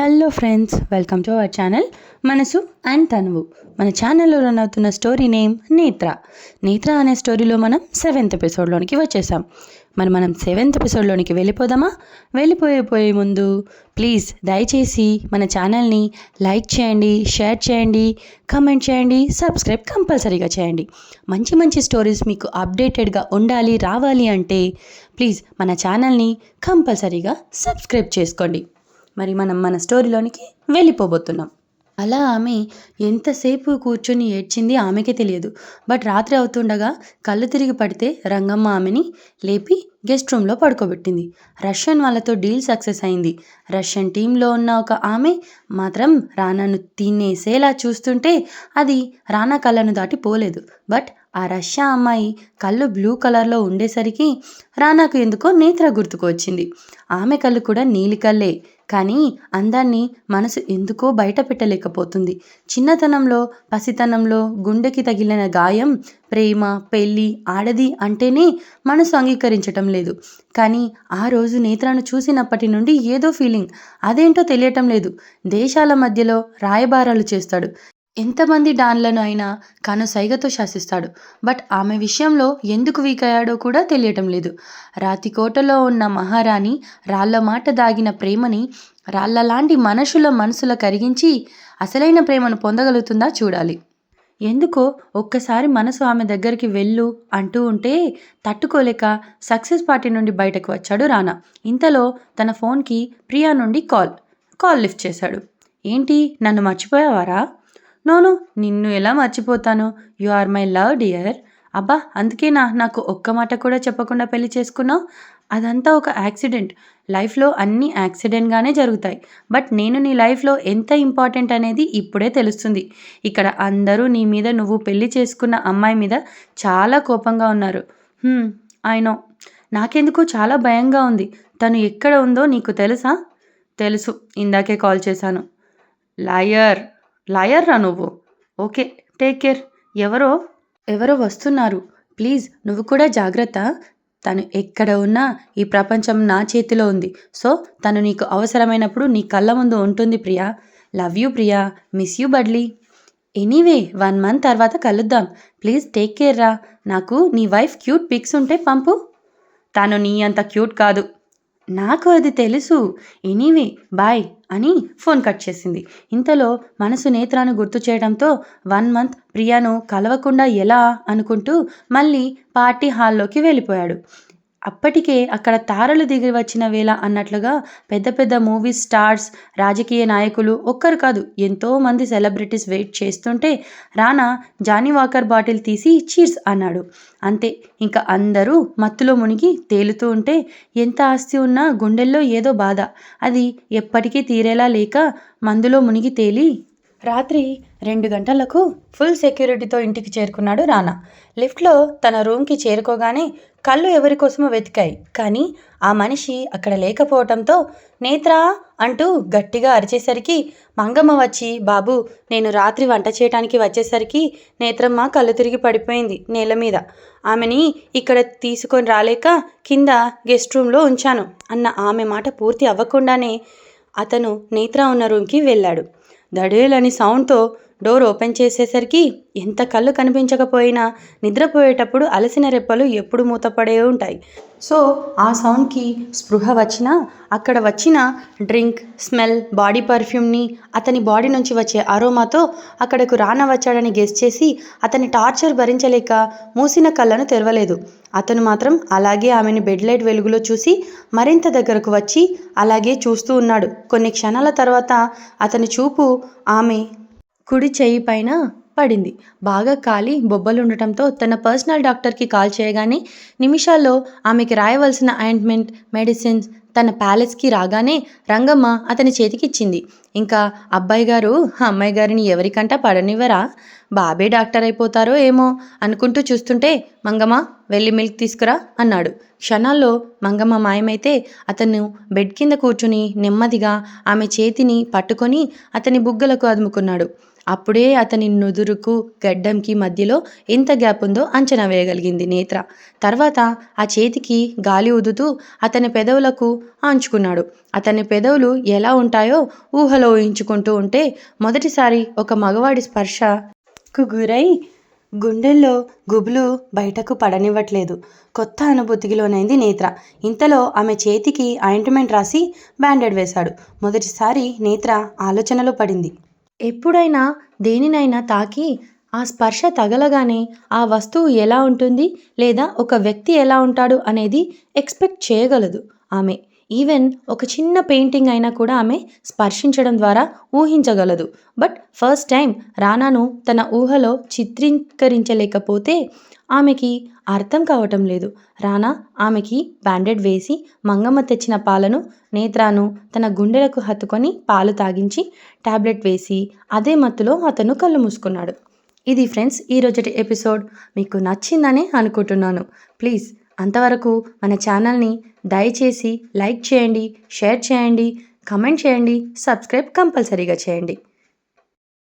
Hello friends, welcome to our channel మనసు and తనువు. మన ఛానల్లో రన్ అవుతున్న స్టోరీ నేమ్ నేత్ర అనే స్టోరీలో మనం 7th ఎపిసోడ్లోనికి వచ్చేసాం. మనం 7th ఎపిసోడ్లోనికి వెళ్ళిపోదామా? వెళ్ళిపోయే ముందు ప్లీజ్ దయచేసి మన ఛానల్ని లైక్ చేయండి, షేర్ చేయండి, కమెంట్ చేయండి, సబ్స్క్రైబ్ కంపల్సరీగా చేయండి. మంచి స్టోరీస్ మీకు అప్డేటెడ్గా ఉండాలి, రావాలి అంటే ప్లీజ్ మన ఛానల్ని కంపల్సరీగా సబ్స్క్రైబ్ చేసుకోండి. మరి మనం మన స్టోరీలోనికి వెళ్ళిపోబోతున్నాం. అలా ఆమె ఎంతసేపు కూర్చొని ఏడ్చింది ఆమెకే తెలియదు. బట్ రాత్రి అవుతుండగా కళ్ళు తిరిగి పడితే రంగమ్మ ఆమెని లేపి గెస్ట్ రూమ్లో పడుకోబెట్టింది. రష్యన్ వాళ్ళతో డీల్ సక్సెస్ అయింది. రష్యన్ టీంలో ఉన్న ఒక ఆమె మాత్రం రానాను తినేసేలా చూస్తుంటే అది రానా కళ్ళను దాటి పోలేదు. బట్ ఆ రష్యా అమ్మాయి కళ్ళు బ్లూ కలర్లో ఉండేసరికి రానాకు ఎందుకో నేత్ర గుర్తుకు వచ్చింది. ఆమె కళ్ళు కూడా నీలి కళ్ళే, కానీ అందాన్ని మనసు ఎందుకో బయట పెట్టలేకపోతుంది. చిన్నతనంలో, పసితనంలో గుండెకి తగిలిన గాయం, ప్రేమ, పెళ్ళి, ఆడది అంటేనే మనసు అంగీకరించటం లేదు. కానీ ఆ రోజు నేత్రను చూసినప్పటి నుండి ఏదో ఫీలింగ్, అదేంటో తెలియటం లేదు. దేశాల మధ్యలో రాయబారాలు చేస్తాడు, ఎంతమంది డాన్లను అయినా కనుసైగతో శాసిస్తాడు. బట్ ఆమె విషయంలో ఎందుకు వీక్ అయ్యాడో కూడా తెలియటం లేదు. రాతికోటలో ఉన్న మహారాణి రాళ్ల మాట దాగిన ప్రేమని రాళ్లలాంటి మనసుల కరిగించి అసలైన ప్రేమను పొందగలుగుతుందా చూడాలి. ఎందుకో ఒక్కసారి మనసు ఆమె దగ్గరికి వెళ్ళు అంటూ ఉంటే తట్టుకోలేక సక్సెస్ పార్టీ నుండి బయటకు వచ్చాడు రానా. ఇంతలో తన ఫోన్కి ప్రియా నుండి కాల్ లిఫ్ట్ చేశాడు. ఏంటి, నన్ను మర్చిపోయావారా? నోను, నిన్ను ఎలా మర్చిపోతాను? You are my love dear. అబ్బా, అందుకేనా నాకు ఒక్క మాట కూడా చెప్పకుండా పెళ్లి చేసుకున్నావు? అదంతా ఒక యాక్సిడెంట్. లైఫ్లో అన్నీ యాక్సిడెంట్గానే జరుగుతాయి. బట్ నేను నీ లైఫ్లో ఎంత ఇంపార్టెంట్ అనేది ఇప్పుడే తెలుస్తుంది. ఇక్కడ అందరూ నీ మీద, నువ్వు పెళ్లి చేసుకున్న అమ్మాయి మీద చాలా కోపంగా ఉన్నారు. I know. నాకెందుకో చాలా భయంగా ఉంది. తను ఎక్కడ ఉందో నీకు తెలుసా? తెలుసు, ఇందాకే కాల్ చేశాను. లాయర్ రా నువ్వు. Okay, take care. ఎవరో వస్తున్నారు. ప్లీజ్ నువ్వు కూడా జాగ్రత్త. తను ఎక్కడ ఉన్నా ఈ ప్రపంచం నా చేతిలో ఉంది. సో తను నీకు అవసరమైనప్పుడు నీ కళ్ళ ముందు ఉంటుంది Priya. Love you Priya, miss you badly. Anyway 1 month తర్వాత కలుద్దాం. ప్లీజ్ టేక్ కేర్ రా. నాకు నీ వైఫ్ క్యూట్ పిక్స్ ఉంటే పంపు. తను నీ అంత క్యూట్ కాదు. నాకు అది తెలుసు. ఎనీవే బాయ్ అని ఫోన్ కట్ చేసింది. ఇంతలో మనసు నేత్రాను గుర్తు చేయడంతో 1 month ప్రియాను కలవకుండా ఎలా అనుకుంటూ మళ్ళీ పార్టీ హాల్లోకి వెళ్ళిపోయాడు. అప్పటికే అక్కడ తారలు దిగి వచ్చిన వేళ అన్నట్లుగా పెద్ద మూవీ స్టార్స్, రాజకీయ నాయకులు, ఒక్కరు కాదు ఎంతోమంది సెలబ్రిటీస్ వెయిట్ చేస్తుంటే రానా జానీ వాకర్ బాటిల్ తీసి చీర్స్ అన్నాడు. అంతే, ఇంకా అందరూ మత్తులో మునిగి తేలుతూ ఉంటే ఎంత ఆస్తి ఉన్నా గుండెల్లో ఏదో బాధ, అది ఎప్పటికీ తీరేలా లేక మందులో మునిగి తేలి రాత్రి 2 గంటలకు ఫుల్ సెక్యూరిటీతో ఇంటికి చేరుకున్నాడు రానా. లిఫ్ట్లో తన రూమ్కి చేరుకోగానే కళ్ళు ఎవరికోసమో వెతికాయి, కానీ ఆ మనిషి అక్కడ లేకపోవటంతో నేత్ర అంటూ గట్టిగా అరిచేసరికి మంగమ్మ వచ్చి, బాబు నేను రాత్రి వంట చేయడానికి వచ్చేసరికి నేత్రమ్మ కళ్ళు తిరిగి పడిపోయింది నేల మీద. ఆమెని ఇక్కడ తీసుకొని రాలేక కింద గెస్ట్ రూమ్లో ఉంచాను అన్న ఆమె మాట పూర్తి అవ్వకుండానే అతను నేత్ర ఉన్న రూమ్కి వెళ్ళాడు. దడేలని సౌండ్తో డోర్ ఓపెన్ చేసేసరికి ఎంత కళ్ళు కనిపించకపోయినా నిద్రపోయేటప్పుడు అలసిన రెప్పలు ఎప్పుడు మూతపడే ఉంటాయి. సో ఆ సౌండ్కి స్పృహ వచ్చినా అక్కడ వచ్చిన డ్రింక్ స్మెల్, బాడీ పర్ఫ్యూమ్ని, అతని బాడీ నుంచి వచ్చే అరోమాతో అక్కడకు రానా వచ్చాడని గెస్ చేసి అతని టార్చర్ భరించలేక మూసిన కళ్ళను తెరవలేదు. అతను మాత్రం అలాగే ఆమెని బెడ్ లైట్ వెలుగులో చూసి మరింత దగ్గరకు వచ్చి అలాగే చూస్తూ ఉన్నాడు. కొన్ని క్షణాల తర్వాత అతని చూపు ఆమె కుడి చెయ్యి పైన పడింది. బాగా కాలి బొబ్బలుండటంతో తన పర్సనల్ డాక్టర్కి కాల్ చేయగానే నిమిషాల్లో ఆమెకి రాయవలసిన ఆయింట్మెంట్, మెడిసిన్స్ తన ప్యాలెస్కి రాగానే రంగమ్మ అతని చేతికిచ్చింది. ఇంకా అబ్బాయి గారు అమ్మాయి గారిని ఎవరికంటా పడనివ్వరా? బాబే డాక్టర్ అయిపోతారో ఏమో అనుకుంటూ చూస్తుంటే మంగమ్మ వెళ్ళి మిల్క్ తీసుకురా అన్నాడు. క్షణాల్లో మంగమ్మ మాయమైతే అతను బెడ్ కింద కూర్చుని నెమ్మదిగా ఆమె చేతిని పట్టుకొని అతని బుగ్గలకు అదుముకున్నాడు. అప్పుడే అతని నుదురుకు గడ్డంకి మధ్యలో ఎంత గ్యాప్ ఉందో అంచనా వేయగలిగింది నేత్ర. తర్వాత ఆ చేతికి గాలి ఊదుతూ అతని పెదవులకు ఆంచుకున్నాడు. అతని పెదవులు ఎలా ఉంటాయో ఊహలో ఊహించుకుంటూ ఉంటే మొదటిసారి ఒక మగవాడి స్పర్శకు గురై గుండెల్లో గుబులు బయటకు పడనివ్వట్లేదు. కొత్త అనుభూతికి లోనైంది నేత్ర. ఇంతలో ఆమె చేతికి ఆయింట్మెంట్ రాసి బ్యాండేడ్ వేశాడు. మొదటిసారి నేత్ర ఆలోచనలో పడింది. ఎప్పుడైనా దేనినైనా తాకి ఆ స్పర్శ తగలగానే ఆ వస్తువు ఎలా ఉంటుంది లేదా ఒక వ్యక్తి ఎలా ఉంటాడు అనేది ఎక్స్పెక్ట్ చేయగలదు ఆమె. ఈవెన్ ఒక చిన్న పెయింటింగ్ అయినా కూడా ఆమె స్పర్శించడం ద్వారా ఊహించగలదు. బట్ ఫస్ట్ టైం రానాను తన ఊహలో చిత్రీకరించలేకపోతే ఆమెకి అర్థం కావటం లేదు. రానా ఆమెకి బ్యాండేడ్ వేసి మంగమ్మ తెచ్చిన పాలను నేత్రాను తన గుండెలకు హత్తుకొని పాలు తాగించి టాబ్లెట్ వేసి అదే మత్తులో అతను కళ్ళు మూసుకున్నాడు. ఇది ఫ్రెండ్స్ ఈరోజుటి ఎపిసోడ్. మీకు నచ్చిందని అనుకుంటున్నాను. ప్లీజ్ అంతవరకు మన ఛానల్ని దయచేసి లైక్ చేయండి, షేర్ చేయండి, కమెంట్ చేయండి, సబ్స్క్రైబ్ కంపల్సరీగా చేయండి.